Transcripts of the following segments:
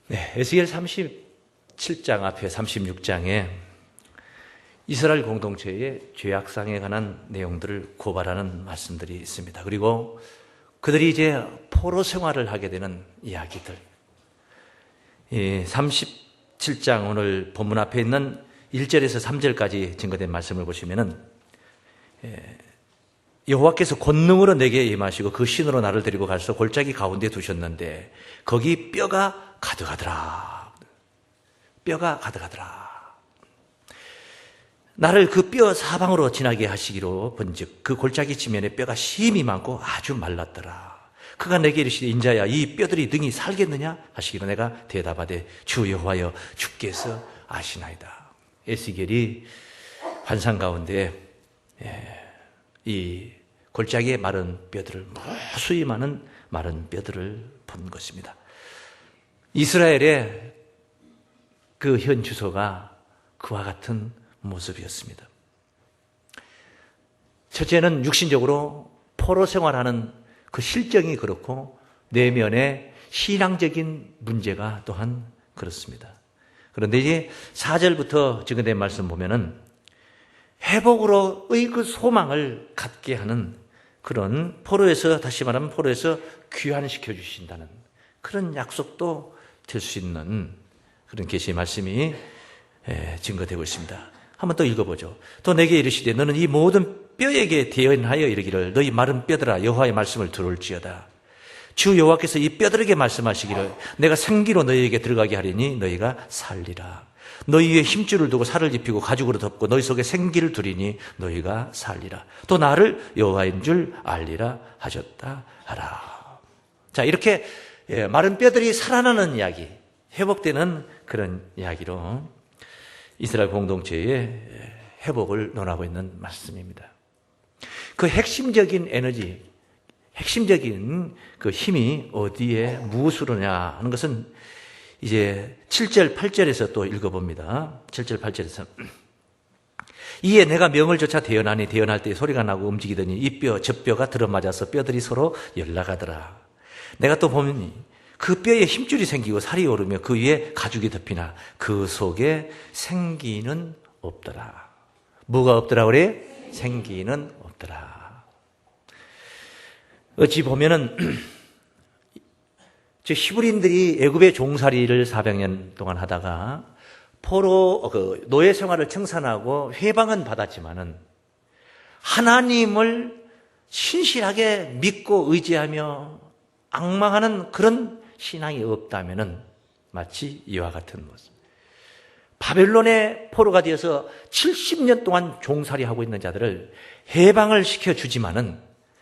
네, 에스겔 37장 앞에 36장에 이스라엘 공동체의 죄악상에 관한 내용들을 고발하는 말씀들이 있습니다. 그리고 그들이 이제 포로 생활을 하게 되는 이야기들. 37장 오늘 본문 앞에 있는 1절에서 3절까지 증거된 말씀을 보시면은 여호와께서 권능으로 내게 임하시고 그 신으로 나를 데리고 가서 골짜기 가운데 두셨는데 거기 뼈가 가득하더라. 뼈가 가득하더라. 나를 그 뼈 사방으로 지나게 하시기로 본즉 그 골짜기 지면에 뼈가 심이 많고 아주 말랐더라. 그가 내게 이르시되 인자야 이 뼈들이 능히 살겠느냐 하시기로 내가 대답하되 주 여호와여 주께서 아시나이다. 에스겔이 환상 가운데 이 골짜기의 마른 뼈들을 무수히 많은 마른 뼈들을 본 것입니다. 이스라엘의 그 현 주소가 그와 같은 모습이었습니다. 첫째는 육신적으로 포로 생활하는 그 실정이 그렇고 내면의 신앙적인 문제가 또한 그렇습니다. 그런데 이제 4절부터 증거된 말씀 보면은 회복으로의 그 소망을 갖게 하는 그런 포로에서, 다시 말하면 포로에서 귀환시켜 주신다는 그런 약속도 될 수 있는 그런 계시의 말씀이 증거되고 있습니다. 한번 또 읽어보죠. 또 내게 이르시되 너는 이 모든 뼈에게 대언하여 이르기를 너희 마른 뼈들아 여호와의 말씀을 들을지어다. 주 여호와께서 이 뼈들에게 말씀하시기를 내가 생기로 너희에게 들어가게 하리니 너희가 살리라. 너희 위에 힘줄을 두고 살을 입히고 가죽으로 덮고 너희 속에 생기를 두리니 너희가 살리라. 또 나를 여호와인 줄 알리라 하셨다 하라. 자, 이렇게 마른 뼈들이 살아나는 이야기, 회복되는 그런 이야기로 이스라엘 공동체의 회복을 논하고 있는 말씀입니다. 그 핵심적인 에너지, 핵심적인 그 힘이 어디에 무엇으로냐 하는 것은 이제 7절, 8절에서 또 읽어봅니다. 7절, 8절에서 이에 내가 명을 조차 대언하니 대언할 때 소리가 나고 움직이더니 이 뼈, 저 뼈가 들어맞아서 뼈들이 서로 연락하더라. 내가 또 보니 그 뼈에 힘줄이 생기고 살이 오르며 그 위에 가죽이 덮이나 그 속에 생기는 없더라. 뭐가 없더라 그래? 생기는 없더라. 어찌 보면은 저 히브리인들이 애굽의 종살이를 400년 동안 하다가 포로 노예 생활을 청산하고 회방은 받았지만은 하나님을 신실하게 믿고 의지하며 앙망하는 그런 신앙이 없다면은 마치 이와 같은 모습. 바벨론의 포로가 되어서 70년 동안 종살이하고 있는 자들을 해방을 시켜주지만은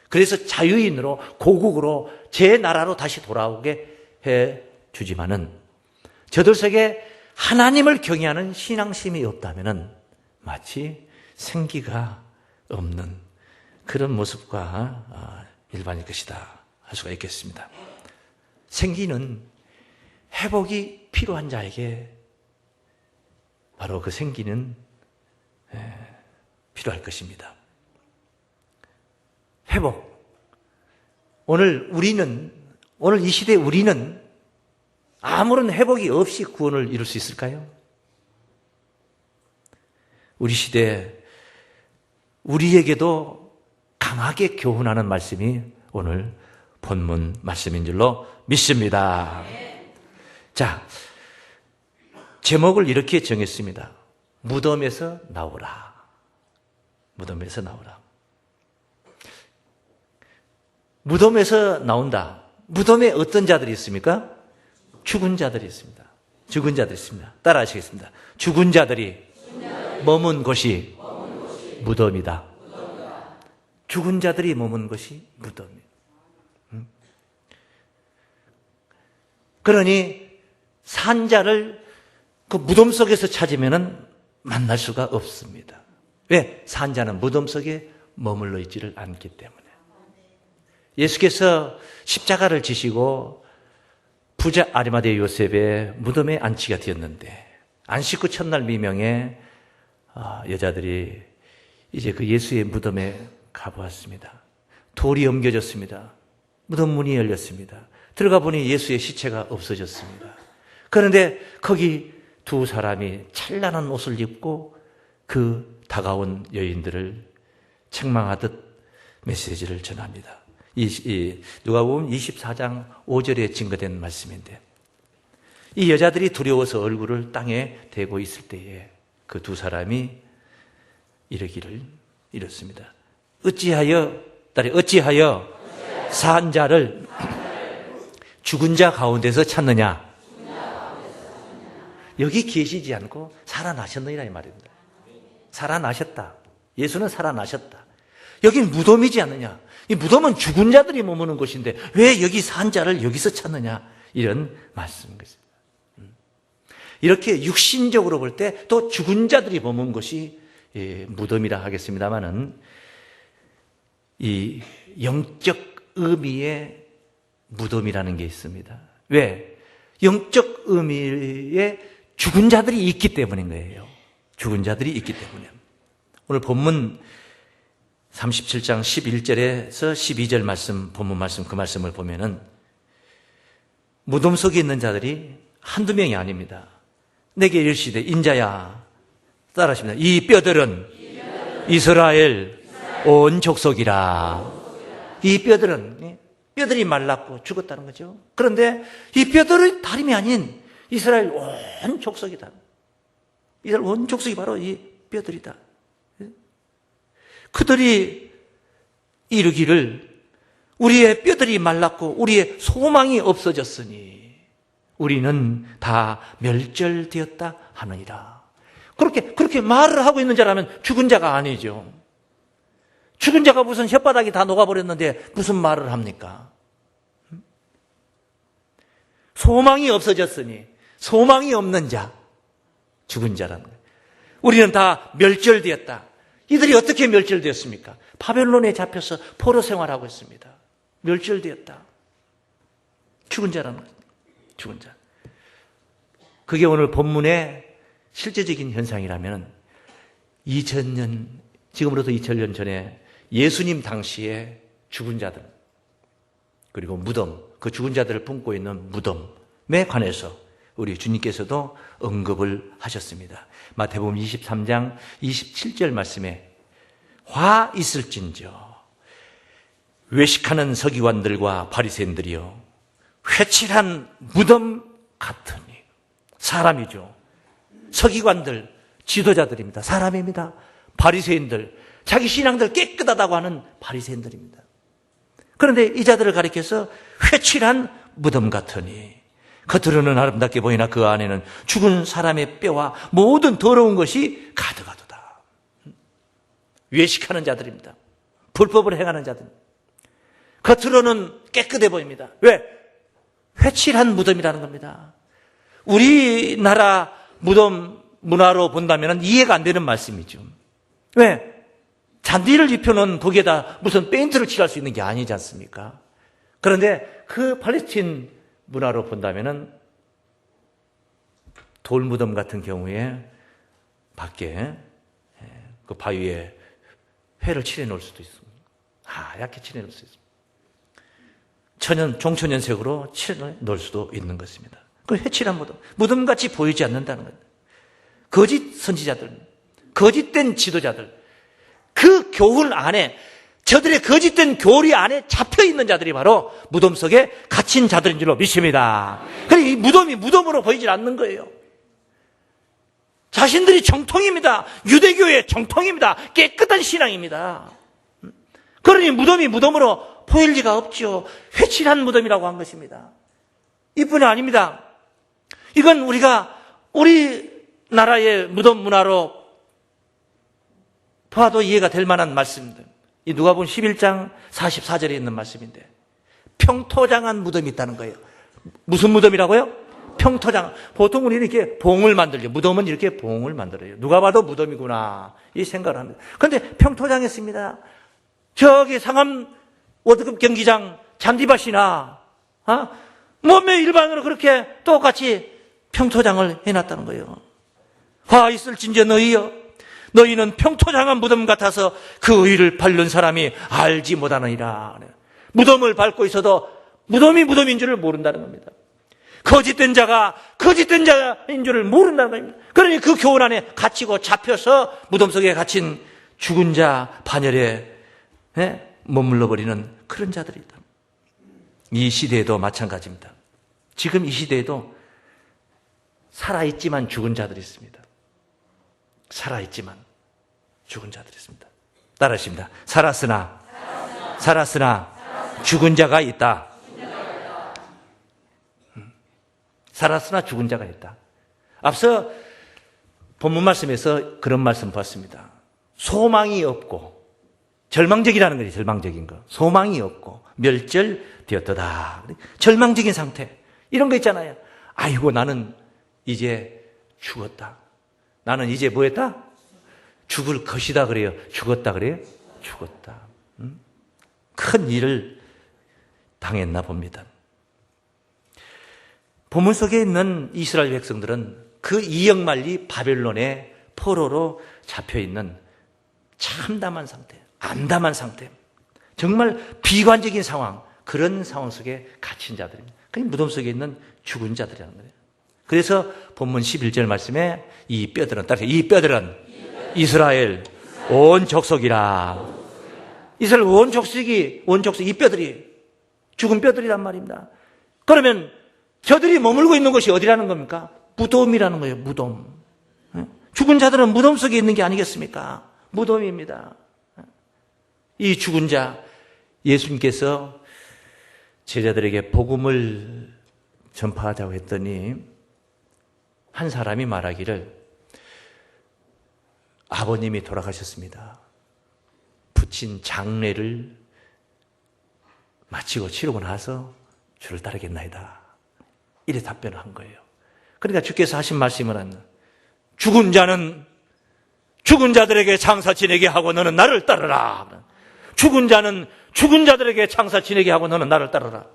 그래서 자유인으로 고국으로 제 나라로 다시 돌아오게 해주지만은 저들 속에 하나님을 경외하는 신앙심이 없다면은 마치 생기가 없는 그런 모습과 일반일 것이다 할 수가 있겠습니다. 생기는 회복이 필요한 자에게 바로 그 생기는 필요할 것입니다. 회복. 오늘 이 시대에 우리는 아무런 회복이 없이 구원을 이룰 수 있을까요? 우리 시대에 우리에게도 강하게 교훈하는 말씀이 오늘 본문 말씀인 줄로 믿습니다. 자, 제목을 이렇게 정했습니다. 무덤에서 나오라. 무덤에서 나오라. 무덤에서 나온다. 무덤에 어떤 자들이 있습니까? 죽은 자들이 있습니다. 죽은 자들이 있습니다. 따라 하시겠습니다. 죽은 자들이 머문 곳이 무덤이다. 죽은 자들이 머문 곳이 무덤이다. 그러니 산자를 그 무덤 속에서 찾으면 만날 수가 없습니다. 왜? 산자는 무덤 속에 머물러 있지를 않기 때문에. 예수께서 십자가를 지시고 부자 아리마대 요셉의 무덤에 안치가 되었는데 안식 후 첫날 미명에 여자들이 이제 그 예수의 무덤에 가보았습니다. 돌이 옮겨졌습니다. 무덤 문이 열렸습니다. 들어가 보니 예수의 시체가 없어졌습니다. 그런데 거기 두 사람이 찬란한 옷을 입고 그 다가온 여인들을 책망하듯 메시지를 전합니다. 누가복음 24장 5절에 증거된 말씀인데, 이 여자들이 두려워서 얼굴을 땅에 대고 있을 때에 그 두 사람이 이렇습니다. 어찌하여 산 자를 죽은 자 가운데서 찾느냐? 여기 계시지 않고 살아나셨느니라 이 말입니다. 살아나셨다. 예수는 살아나셨다. 여긴 무덤이지 않느냐? 이 무덤은 죽은 자들이 머무는 곳인데 왜 여기 산 자를 여기서 찾느냐? 이런 말씀인 것입니다. 이렇게 육신적으로 볼 때 또 죽은 자들이 머문 것이 무덤이라 하겠습니다마는, 이 영적 의미의 무덤이라는 게 있습니다. 왜? 영적 의미에 죽은 자들이 있기 때문인 거예요. 죽은 자들이 있기 때문에. 오늘 본문 37장 11절에서 12절 말씀, 본문 말씀, 그 말씀을 보면은 무덤 속에 있는 자들이 한두 명이 아닙니다. 내게 이르시되 인자야, 따라하십니다. 이 뼈들은 이스라엘 온 족속이라. 이 뼈들이 말랐고 죽었다는 거죠. 그런데 이 뼈들의 다름이 아닌 이스라엘 온 족속이다. 이스라엘 온 족속이 바로 이 뼈들이다. 그들이 이르기를 우리의 뼈들이 말랐고 우리의 소망이 없어졌으니 우리는 다 멸절되었다 하느니라. 그렇게 말을 하고 있는 자라면 죽은 자가 아니죠. 죽은 자가 무슨 혓바닥이 다 녹아버렸는데 무슨 말을 합니까? 소망이 없어졌으니, 소망이 없는 자, 죽은 자라는 거예요. 우리는 다 멸절되었다. 이들이 어떻게 멸절되었습니까? 바벨론에 잡혀서 포로 생활하고 있습니다. 멸절되었다. 죽은 자라는 거예요. 죽은 자. 그게 오늘 본문의 실제적인 현상이라면 2000년, 지금으로부터 2000년 전에 예수님 당시에 죽은 자들, 그리고 무덤, 그 죽은 자들을 품고 있는 무덤에 관해서 우리 주님께서도 언급을 하셨습니다. 마태복음 23장 27절 말씀에 화 있을진저 외식하는 서기관들과 바리새인들이여 회칠한 무덤 같으니. 사람이죠. 서기관들, 지도자들입니다. 사람입니다. 바리새인들, 자기 신앙들 깨끗하다고 하는 바리새인들입니다. 그런데 이 자들을 가리켜서 회칠한 무덤 같으니 겉으로는 아름답게 보이나 그 안에는 죽은 사람의 뼈와 모든 더러운 것이 가득하도다. 외식하는 자들입니다. 불법을 행하는 자들. 겉으로는 깨끗해 보입니다. 왜? 회칠한 무덤이라는 겁니다. 우리나라 무덤 문화로 본다면 이해가 안 되는 말씀이죠. 왜? 잔디를 입혀놓은 벽에다 무슨 페인트를 칠할 수 있는 게 아니지 않습니까? 그런데 그 팔레스틴 문화로 본다면 돌무덤 같은 경우에 밖에 그 바위에 회를 칠해 놓을 수도 있습니다. 하얗게 칠해 놓을 수 있습니다. 종천연색으로 칠해 놓을 수도 있는 것입니다. 그 회칠한 무덤같이 보이지 않는다는 거예요. 거짓 선지자들, 거짓된 지도자들, 그 교훈 안에, 저들의 거짓된 교리 안에 잡혀있는 자들이 바로 무덤 속에 갇힌 자들인 줄로 믿습니다. 그러니까 이 무덤이 무덤으로 보이질 않는 거예요. 자신들이 정통입니다. 유대교의 정통입니다. 깨끗한 신앙입니다. 그러니 무덤이 무덤으로 보일 리가 없죠. 회칠한 무덤이라고 한 것입니다. 이뿐이 아닙니다. 이건 우리나라의 무덤 문화로 봐도 이해가 될 만한 말씀입니다. 이 누가복음 11장 44절에 있는 말씀인데 평토장한 무덤이 있다는 거예요. 무슨 무덤이라고요? 평토장. 보통 우리는 이렇게 봉을 만들죠. 무덤은 이렇게 봉을 만들어요. 누가 봐도 무덤이구나 이 생각을 합니다. 그런데 평토장했습니다. 저기 상암 월드컵 경기장 잔디밭이나 몸매 일반으로 그렇게 똑같이 평토장을 해놨다는 거예요. 화 있을진저 너희는 평토장한 무덤 같아서 그 의를 밟는 사람이 알지 못하느니라. 무덤을 밟고 있어도 무덤이 무덤인 줄을 모른다는 겁니다. 거짓된 자가 거짓된 자인 줄을 모른다는 겁니다. 그러니 그 교훈 안에 갇히고 잡혀서 무덤 속에 갇힌 죽은 자 반열에 머물러 버리는 그런 자들이다. 이 시대에도 마찬가지입니다. 지금 이 시대에도 살아있지만 죽은 자들이 있습니다. 살아있지만 죽은 자들이 있습니다. 따라하십니다. 살았으나 죽은 자가 있다. 살았으나 죽은 자가 있다. 앞서 본문 말씀에서 그런 말씀 봤습니다. 소망이 없고, 절망적이라는 거지, 절망적인 거. 소망이 없고 멸절되었도다. 절망적인 상태. 이런 거 있잖아요. 아이고, 나는 이제 죽었다. 나는 이제 뭐 했다? 죽을 것이다 그래요. 죽었다 그래요? 죽었다. 큰 일을 당했나 봅니다. 본문 속에 있는 이스라엘 백성들은 그 이역만리 바벨론의 포로로 잡혀있는 참담한 상태, 암담한 상태, 정말 비관적인 상황, 그런 상황 속에 갇힌 자들입니다. 그게 무덤 속에 있는 죽은 자들이라는 거예요. 그래서 본문 11절 말씀에 이 뼈들은 이스라엘 온 족속이라. 이스라엘 온 족속이 이 뼈들이 죽은 뼈들이란 말입니다. 그러면 저들이 머물고 있는 곳이 어디라는 겁니까? 무덤이라는 거예요. 무덤. 죽은 자들은 무덤 속에 있는 게 아니겠습니까? 무덤입니다. 이 죽은 자, 예수님께서 제자들에게 복음을 전파하자고 했더니 한 사람이 말하기를 아버님이 돌아가셨습니다. 붙인 장례를 마치고 치르고 나서 주를 따르겠나이다. 이래 답변을 한 거예요. 그러니까 주께서 하신 말씀은 죽은 자는 죽은 자들에게 장사 지내게 하고 너는 나를 따르라. 죽은 자는 죽은 자들에게 장사 지내게 하고 너는 나를 따르라.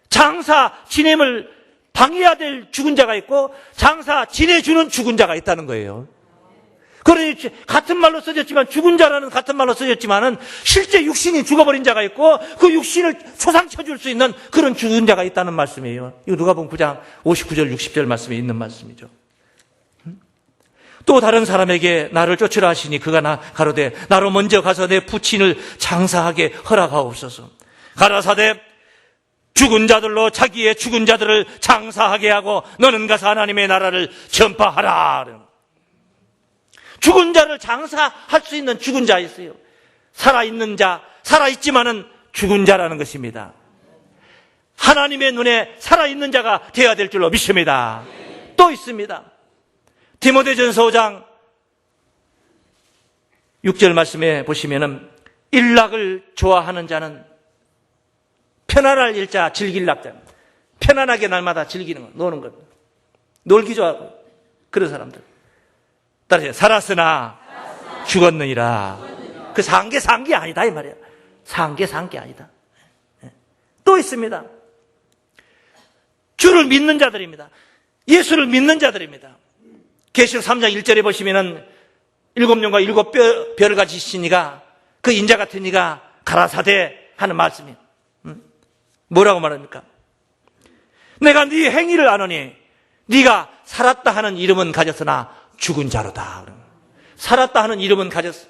장사 지냄을 방해해야 될 죽은 자가 있고 장사 지내주는 죽은 자가 있다는 거예요. 그러니 같은 말로 써졌지만 죽은 자라는 같은 말로 써졌지만은 실제 육신이 죽어버린 자가 있고 그 육신을 초상쳐줄 수 있는 그런 죽은 자가 있다는 말씀이에요. 이거 누가복음 9장 59절 60절 말씀에 있는 말씀이죠. 또 다른 사람에게 나를 쫓으라 하시니 그가 가로되 나로 먼저 가서 내 부친을 장사하게 허락하옵소서. 가라사대 죽은 자들로 자기의 죽은 자들을 장사하게 하고 너는 가서 하나님의 나라를 전파하라. 죽은 자를 장사할 수 있는 죽은 자 있어요. 살아있는 자, 살아있지만은 죽은 자라는 것입니다. 하나님의 눈에 살아있는 자가 되어야 될 줄로 믿습니다. 또 있습니다. 디모데전서 5장 6절 말씀에 보시면은 일락을 좋아하는 자는 편안할 일자 즐길 낙자. 편안하게 날마다 즐기는 것, 노는 것. 놀기 좋아하고 그런 사람들. 따라서 살았으나 죽었느니라. 그 산 게 아니다 이 말이에요. 산 게 아니다. 또 있습니다. 주를 믿는 자들입니다. 예수를 믿는 자들입니다. 계시록 3장 1절에 보시면은 7년과 7별을 가지신 이가 그 인자 같은 이가 가라사대 하는 말씀이 뭐라고 말합니까? 내가 네 행위를 아노니 네가 살았다 하는 이름은 가졌으나 죽은 자로다. 살았다 하는 이름은 가졌어.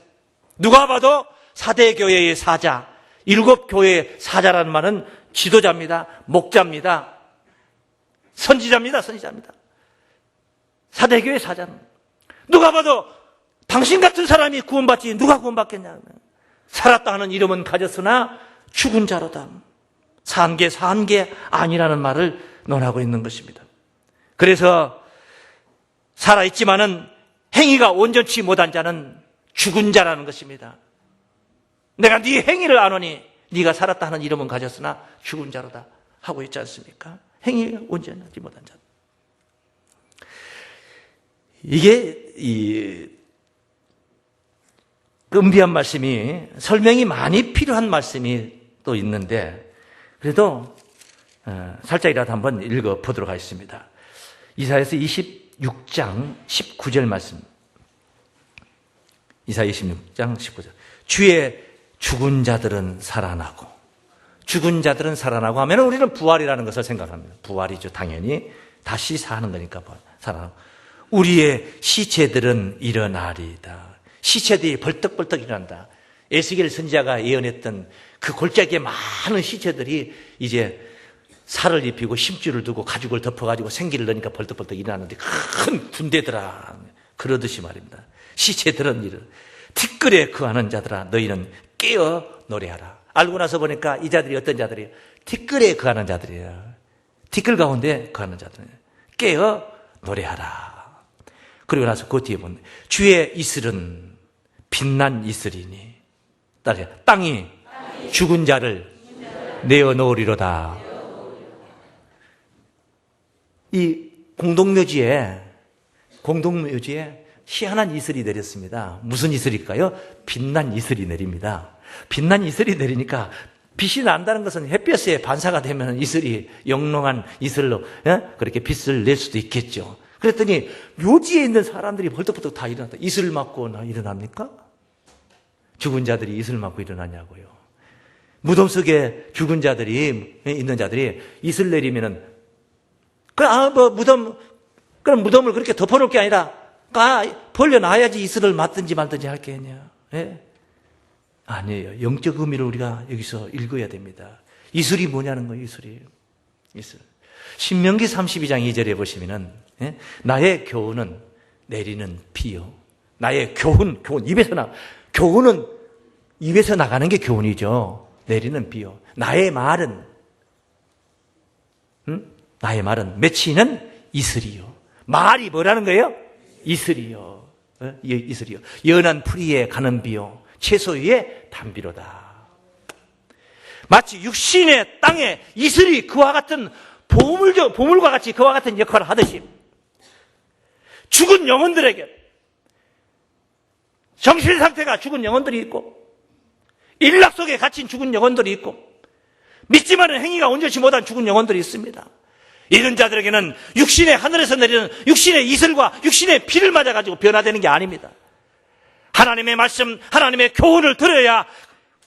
누가 봐도 4대 교회의 사자, 7교회의 사자라는 말은 지도자입니다. 목자입니다. 선지자입니다. 4대 교회 사자는 누가 봐도 당신 같은 사람이 구원받지 누가 구원받겠냐. 살았다 하는 이름은 가졌으나 죽은 자로다. 산 게 아니라는 말을 논하고 있는 것입니다. 그래서 살아있지만은 행위가 온전치 못한 자는 죽은 자라는 것입니다. 내가 네 행위를 아노니 네가 살았다 하는 이름은 가졌으나 죽은 자로다 하고 있지 않습니까? 행위가 온전하지 못한 자. 이게 이 은비한 말씀이 설명이 많이 필요한 말씀이 또 있는데 그래도 살짝이라도 한번 읽어보도록 하겠습니다. 이사야서 26장 19절 말씀. 이사야 26장 19절. 주의 죽은 자들은 살아나고 죽은 자들은 살아나고 하면 우리는 부활이라는 것을 생각합니다. 부활이죠. 당연히 다시 사는 거니까 살아나고. 우리의 시체들은 일어나리이다. 시체들이 벌떡벌떡 일어난다. 에스겔 선지자가 예언했던 그 골짜기에 많은 시체들이 이제 살을 입히고 심줄을 두고 가죽을 덮어가지고 생기를 넣으니까 벌떡벌떡 일어나는데 큰 군대들아, 그러듯이 말입니다. 시체들은 일어나. 티끌에 거하는 자들아, 너희는 깨어 노래하라. 알고 나서 보니까 이 자들이 어떤 자들이에요? 티끌에 거하는 자들이에요. 티끌 가운데 거하는 자들이에요. 깨어 노래하라. 그리고 나서 그 뒤에 보면 주의 이슬은 빛난 이슬이니 땅이 죽은 자를 내어놓으리로다. 이 공동묘지에 희한한 이슬이 내렸습니다. 무슨 이슬일까요? 빛난 이슬이 내립니다. 빛난 이슬이 내리니까 빛이 난다는 것은 햇볕에 반사가 되면 이슬이 영롱한 이슬로 그렇게 빛을 낼 수도 있겠죠. 그랬더니 묘지에 있는 사람들이 벌떡벌떡 다 일어났다. 이슬 맞고 일어납니까? 죽은 자들이 이슬 맞고 일어나냐고요. 무덤 속에 죽은 자들이 있는 자들이 이슬 내리면은 그럼 무덤을 그렇게 덮어놓을 게 아니라 벌려놔야지 이슬을 맞든지 말든지 할 게 아니야. 예? 아니에요. 영적 의미를 우리가 여기서 읽어야 됩니다. 이슬이 뭐냐는 거예요. 이슬. 신명기 32장 2절에 보시면은 나의 교훈은 내리는 비요. 나의 교훈 교훈은 입에서 나가는 게 교훈이죠. 내리는 비요. 나의 말은 맺히는 이슬이요. 말이 뭐라는 거예요? 이슬이요. 이슬이요. 연한 풀이에 가는 비요. 채소 위에 단비로다. 마치 육신의 땅에 이슬이 그와 같은 보물과 같이 그와 같은 역할을 하듯이 죽은 영혼들에게 정신 상태가 죽은 영혼들이 있고 일락 속에 갇힌 죽은 영혼들이 있고 믿지만은 행위가 온전치 못한 죽은 영혼들이 있습니다. 이런 자들에게는 육신의 하늘에서 내리는 육신의 이슬과 육신의 피를 맞아가지고 변화되는 게 아닙니다. 하나님의 말씀, 하나님의 교훈을 들어야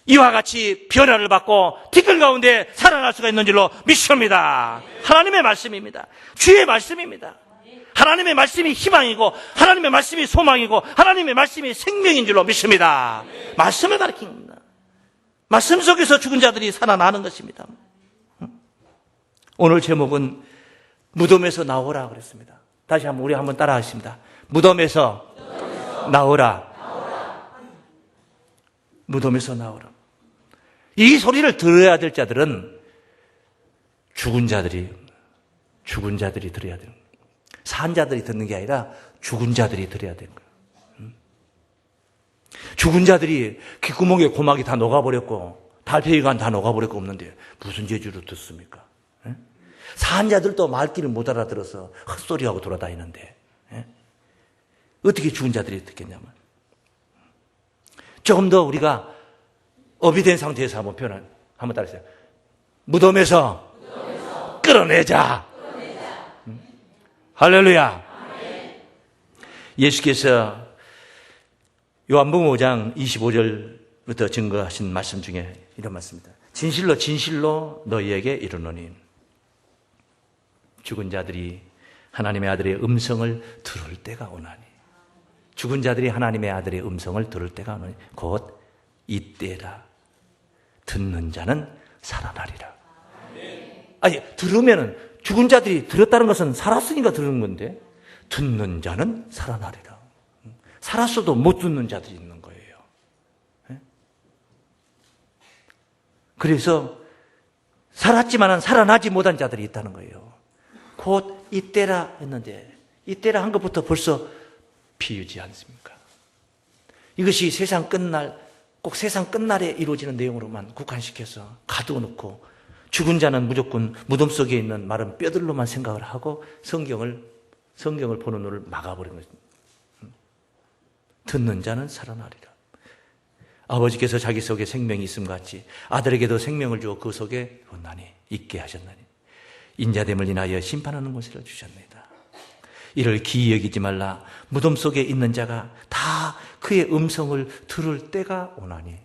이와 같이 변화를 받고 티끌 가운데 살아날 수가 있는 줄로 믿습니다. 하나님의 말씀입니다. 주의 말씀입니다. 하나님의 말씀이 희망이고 하나님의 말씀이 소망이고 하나님의 말씀이 생명인 줄로 믿습니다. 말씀을 가리킵니다. 말씀 속에서 죽은 자들이 살아나는 것입니다. 오늘 제목은 무덤에서 나오라 그랬습니다. 다시 한번 우리 한번 따라 하십니다. 무덤에서 나오라. 무덤에서 나오라. 이 소리를 들어야 될 자들은 죽은 자들이 들어야 되는 거예요. 산 자들이 듣는 게 아니라 죽은 자들이 들어야 되는 거예요. 죽은 자들이 귓구멍에 고막이 다 녹아버렸고 달팽이관 다 녹아버렸고 없는데 무슨 재주로 듣습니까? 산 자들도 말귀를 못 알아들어서 헛소리하고 돌아다니는데 어떻게 죽은 자들이 듣겠냐면 조금 더 우리가 업이 된 상태에서 한번 따라하세요. 무덤에서 끌어내자. 할렐루야. 예수께서 요한복음 5장 25절부터 증거하신 말씀 중에 이런 말씀입니다. 진실로 진실로 너희에게 이르노니 죽은 자들이 하나님의 아들의 음성을 들을 때가 오나니 죽은 자들이 하나님의 아들의 음성을 들을 때가 오나니 곧 이때라. 듣는 자는 살아나리라. 아니 들으면은 죽은 자들이 들었다는 것은 살았으니까 들은 건데 듣는 자는 살아나리라. 살았어도 못 듣는 자들이 있는 거예요. 그래서 살았지만 살아나지 못한 자들이 있다는 거예요. 곧 이때라 했는데 이때라 한 것부터 벌써 비유지 않습니까? 이것이 세상 끝날 꼭 세상 끝날에 이루어지는 내용으로만 국한시켜서 가두어놓고 죽은 자는 무조건 무덤 속에 있는 마른 뼈들로만 생각을 하고 성경을 보는 눈을 막아버린 것입니다. 듣는 자는 살아나리라. 아버지께서 자기 속에 생명이 있음 같이 아들에게도 생명을 주어 그 속에 원하니 있게 하셨나니 인자됨을 인하여 심판하는 것을 주셨나이다. 이를 기이 여기지 말라. 무덤 속에 있는 자가 다 그의 음성을 들을 때가 오나니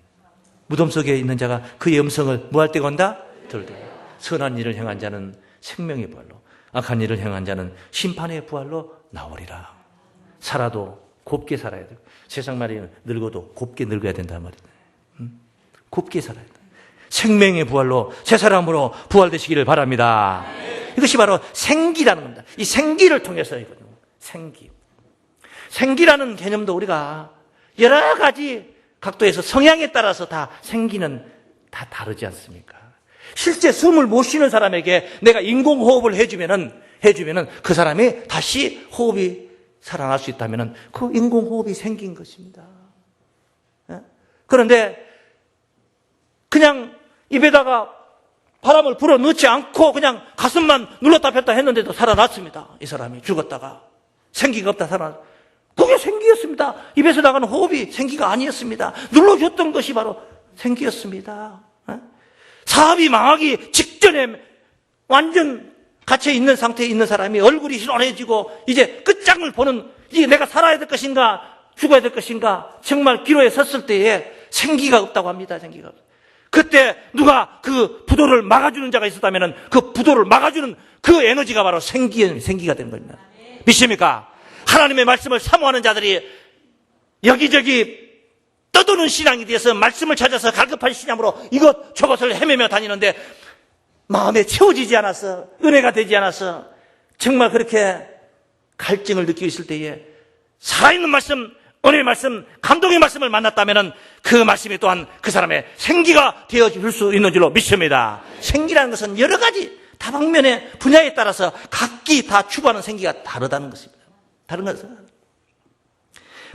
무덤 속에 있는 자가 그의 음성을 뭐 할 때가 온다? 들들. 선한 일을 행한 자는 생명의 부활로, 악한 일을 행한 자는 심판의 부활로 나오리라. 살아도 곱게 살아야 돼요. 세상 말이 늙어도 곱게 늙어야 된단 말이에요. 곱게 살아야 돼요. 생명의 부활로 새 사람으로 부활되시기를 바랍니다. 이것이 바로 생기라는 겁니다. 이 생기를 통해서이거든요. 생기. 생기라는 개념도 우리가 여러 가지 각도에서 성향에 따라서 다 생기는 다 다르지 않습니까? 실제 숨을 못 쉬는 사람에게 내가 인공호흡을 해주면은 그 사람이 다시 호흡이 살아날 수 있다면은 그 인공호흡이 생긴 것입니다. 그런데 그냥 입에다가 바람을 불어 넣지 않고 그냥 가슴만 눌렀다 폈다 했는데도 살아났습니다. 이 사람이 죽었다가 생기가 없다 살아났습니다. 그게 생기였습니다. 입에서 나가는 호흡이 생기가 아니었습니다. 눌러줬던 것이 바로 생기였습니다. 사업이 망하기 직전에 완전 갇혀 있는 상태에 있는 사람이 얼굴이 흰해지고 이제 끝장을 보는, 이제 내가 살아야 될 것인가 죽어야 될 것인가 정말 기로에 섰을 때에 생기가 없다고 합니다. 생기가 없어요. 그때 누가 그 부도를 막아주는 자가 있었다면 그 부도를 막아주는 그 에너지가 바로 생기가 되는 겁니다. 믿습니까? 하나님의 말씀을 사모하는 자들이 여기저기 떠도는 신앙이 되어서 말씀을 찾아서 갈급한 신앙으로 이것저것을 헤매며 다니는데 마음에 채워지지 않아서, 은혜가 되지 않아서 정말 그렇게 갈증을 느끼고 있을 때에 살아있는 말씀, 은혜의 말씀, 감동의 말씀을 만났다면 그 말씀이 또한 그 사람의 생기가 되어줄 수 있는 줄로 믿습니다. 생기라는 것은 여러 가지 다방면의 분야에 따라서 각기 다 추구하는 생기가 다르다는 것입니다. 다른 것은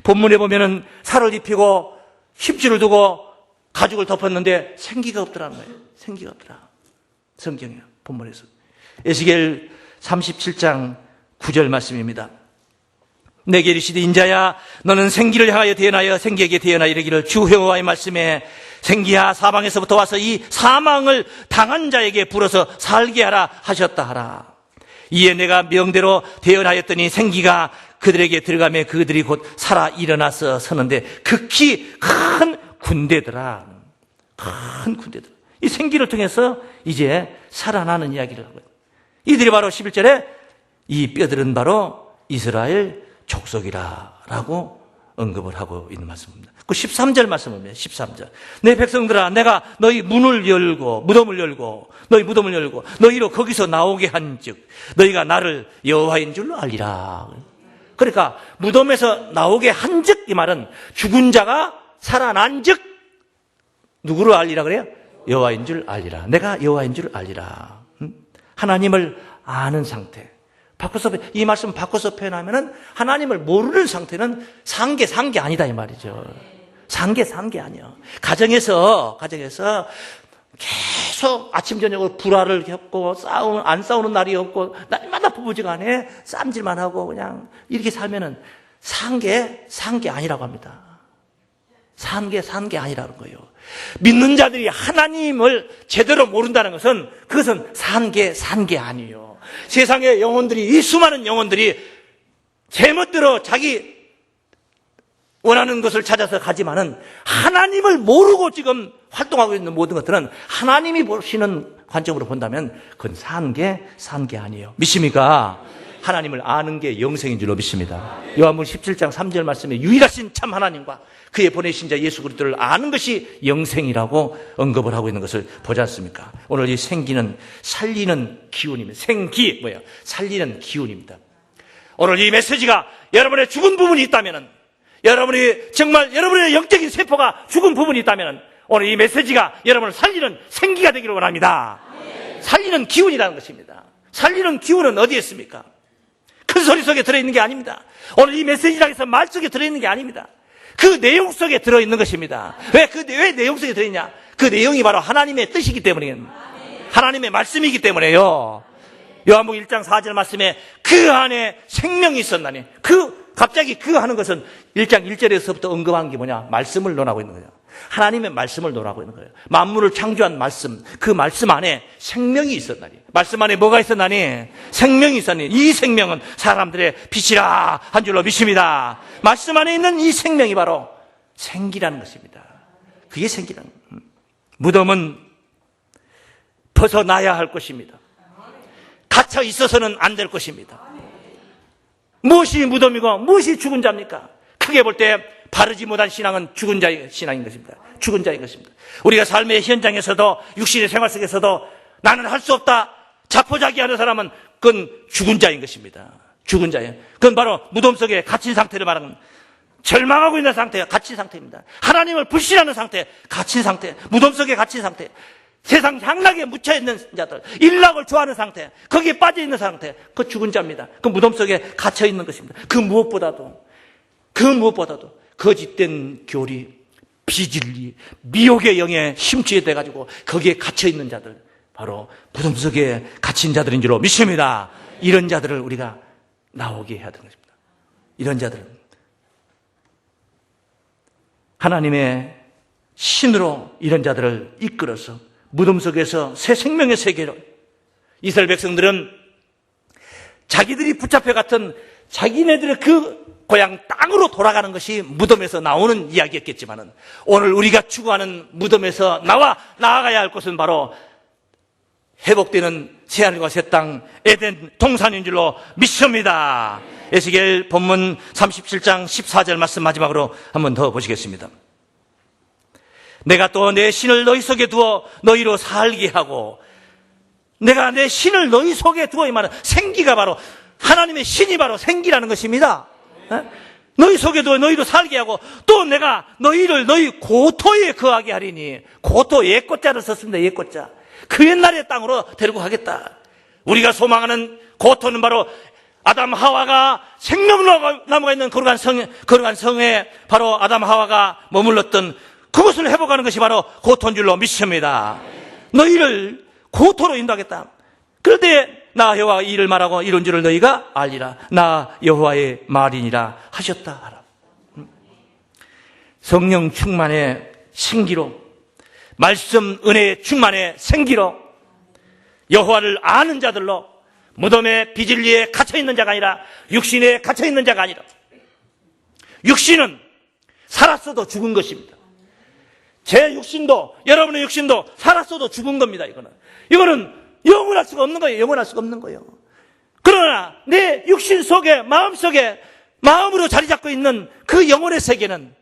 본문에 보면은 살을 입히고 힙지를 두고 가죽을 덮었는데 생기가 없더라는 거예요. 생기가 없더라. 성경이요. 본문에서. 에스겔 37장 9절 말씀입니다. 내게 이르시되 인자야 너는 생기를 향하여 대언하여 생기에게 대언하여 이르기를 주 여호와의 말씀에 생기야 사방에서부터 와서 이 사망을 당한 자에게 불어서 살게 하라 하셨다 하라. 이에 내가 명대로 대언하였더니 생기가 그들에게 들어가며 그들이 곧 살아 일어나서 서는데 극히 큰 군대더라. 큰 군대더라. 이 생기를 통해서 이제 살아나는 이야기를 하고요. 이들이 바로 11절에 이 뼈들은 바로 이스라엘 족속이라라고 언급을 하고 있는 말씀입니다. 그 13절 말씀입니다. 13절. 내 백성들아 내가 너희 문을 열고 무덤을 열고 너희 무덤을 열고 너희로 거기서 나오게 한즉 너희가 나를 여호와인 줄로 알리라. 그러니까 무덤에서 나오게 한즉 이 말은 죽은 자가 살아난즉 누구를 알리라 그래요? 여호와인 줄 알리라. 내가 여호와인 줄 알리라. 하나님을 아는 상태. 바꿔서 이 말씀 바꿔서 표현하면은 하나님을 모르는 상태는 산 게 아니다 이 말이죠. 산 게 아니야. 가정에서 계속 아침 저녁으로 불화를 겪고 안 싸우는 날이 없고 날마다 부부지간에 쌈질만 하고 그냥 이렇게 살면은 산 게 아니라고 합니다. 산 게 아니라는 거예요. 믿는 자들이 하나님을 제대로 모른다는 것은 그것은 산 게 아니에요. 세상의 영혼들이, 이 수많은 영혼들이 제멋대로 자기 원하는 것을 찾아서 가지만은 하나님을 모르고 지금 활동하고 있는 모든 것들은 하나님이 보시는 관점으로 본다면 그건 산 게 아니에요. 믿습니까? 하나님을 아는 게 영생인 줄로 믿습니다. 요한복음 17장 3절 말씀에 유일하신 참 하나님과 그의 보내신 자 예수 그리스도를 아는 것이 영생이라고 언급을 하고 있는 것을 보지 않습니까? 오늘 이 생기는 살리는 기운입니다. 생기 뭐예요? 살리는 기운입니다. 오늘 이 메시지가 여러분의 죽은 부분이 있다면은, 여러분이 정말 여러분의 영적인 세포가 죽은 부분이 있다면은 오늘 이 메시지가 여러분을 살리는 생기가 되기를 원합니다. 살리는 기운이라는 것입니다. 살리는 기운은 어디에 있습니까? 큰 소리 속에 들어있는 게 아닙니다. 오늘 이 메시지라고 해서 말 속에 들어있는 게 아닙니다. 그 내용 속에 들어있는 것입니다. 왜 내용 속에 들어있냐? 그 내용이 바로 하나님의 뜻이기 때문에, 하나님의 말씀이기 때문에요. 요한복음 1장 4절 말씀에 그 안에 생명이 있었나니, 갑자기 그 하는 것은 1장 1절에서부터 언급한 게 뭐냐? 말씀을 논하고 있는 거예요. 하나님의 말씀을 논하고 있는 거예요. 만물을 창조한 말씀, 그 말씀 안에 생명이 있었나니. 말씀 안에 뭐가 있었나니? 생명이 있었나니. 이 생명은 사람들의 빛이라 한 줄로 믿습니다. 말씀 안에 있는 이 생명이 바로 생기라는 것입니다. 그게 생기라는 거예요. 무덤은 벗어나야 할 것입니다. 갇혀 있어서는 안 될 것입니다. 무엇이 무덤이고 무엇이 죽은 자입니까? 크게 볼 때 바르지 못한 신앙은 죽은 자의 신앙인 것입니다. 죽은 자인 것입니다. 우리가 삶의 현장에서도 육신의 생활 속에서도 나는 할 수 없다 자포자기하는 사람은 그건 죽은 자인 것입니다. 죽은 자예요. 그건 바로 무덤 속에 갇힌 상태를 말하는, 절망하고 있는 상태가 갇힌 상태입니다. 하나님을 불신하는 상태, 갇힌 상태, 무덤 속에 갇힌 상태, 세상 향락에 묻혀있는 자들, 일락을 좋아하는 상태, 거기에 빠져있는 상태, 그 죽은 자입니다. 그 무덤 속에 갇혀있는 것입니다. 그 무엇보다도 거짓된 교리, 비진리, 미혹의 영에 심취돼가지고 거기에 갇혀있는 자들, 바로 무덤 속에 갇힌 자들인 줄로 믿습니다. 이런 자들을 우리가 나오게 해야 되는 것입니다. 이런 자들은 하나님의 신으로 이런 자들을 이끌어서 무덤 속에서 새 생명의 세계로, 이스라엘 백성들은 자기들이 붙잡혀 갔던 자기네들의 그 고향 땅으로 돌아가는 것이 무덤에서 나오는 이야기였겠지만은, 오늘 우리가 추구하는 무덤에서 나아가야 할 곳은 바로 회복되는 새하늘과 새 땅 에덴 동산인 줄로 믿습니다. 에스겔 본문 37장 14절 말씀 마지막으로 한 번 더 보시겠습니다. 내가 또 내 신을 너희 속에 두어 너희로 살게 하고, 내가 내 신을 너희 속에 두어, 이 말은 생기가 바로 하나님의 신이 바로 생기라는 것입니다. 너희 속에 두어 너희로 살게 하고, 또 내가 너희를 너희 고토에 거하게 하리니, 고토 옛꽃자를 썼습니다. 옛꽃자. 그 옛날의 땅으로 데리고 가겠다. 우리가 소망하는 고토는 바로 아담 하와가 생명나무가 있는 거룩한 성에 바로 아담 하와가 머물렀던 그것을 회복하는 것이 바로 고토인 줄로 믿습니다. 너희를 고토로 인도하겠다. 그런데 나 여호와가 이 일을 말하고 이룬 줄을 너희가 알리라. 나 여호와의 말이니라 하셨다 하라. 성령 충만의 생기로, 말씀 은혜의 충만의 생기로, 여호와를 아는 자들로, 무덤의 비진리에 갇혀있는 자가 아니라, 육신에 갇혀있는 자가 아니라, 육신은 살았어도 죽은 것입니다. 제 육신도, 여러분의 육신도 살았어도 죽은 겁니다. 이거는 영원할 수가 없는 거예요. 영원할 수가 없는 거예요. 그러나 내 육신 속에, 마음 속에, 마음으로 자리 잡고 있는 그 영혼의 세계는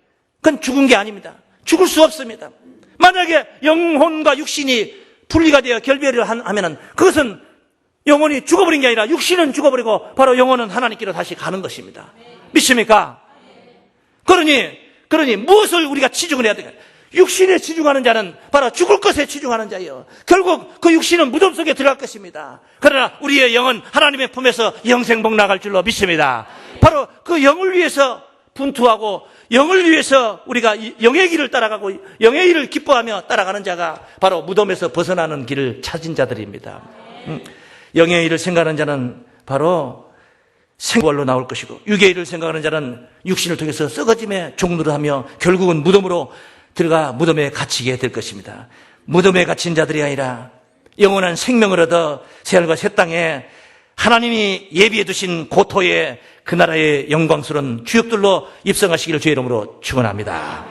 그건 죽은 게 아닙니다. 죽을 수 없습니다. 만약에 영혼과 육신이 분리가 되어 결별을 하면은 그것은 영혼이 죽어버린 게 아니라 육신은 죽어버리고 바로 영혼은 하나님께로 다시 가는 것입니다. 믿습니까? 그러니 무엇을 우리가 치중을 해야 되냐? 육신에 치중하는 자는 바로 죽을 것에 치중하는 자예요. 결국 그 육신은 무덤 속에 들어갈 것입니다. 그러나 우리의 영은 하나님의 품에서 영생복 나갈 줄로 믿습니다. 바로 그 영을 위해서 분투하고, 영을 위해서 우리가 영의 길을 따라가고 영의 일을 기뻐하며 따라가는 자가 바로 무덤에서 벗어나는 길을 찾은 자들입니다. 영의 일을 생각하는 자는 바로 생활로 나올 것이고, 육의 일을 생각하는 자는 육신을 통해서 썩어짐에 종노릇하며 결국은 무덤으로 들어가 무덤에 갇히게 될 것입니다. 무덤에 갇힌 자들이 아니라 영원한 생명을 얻어 새하늘과 새 땅에 하나님이 예비해 두신 고토의 그 나라의 영광스러운 주역들로 입성하시기를 주의 이름으로 축원합니다.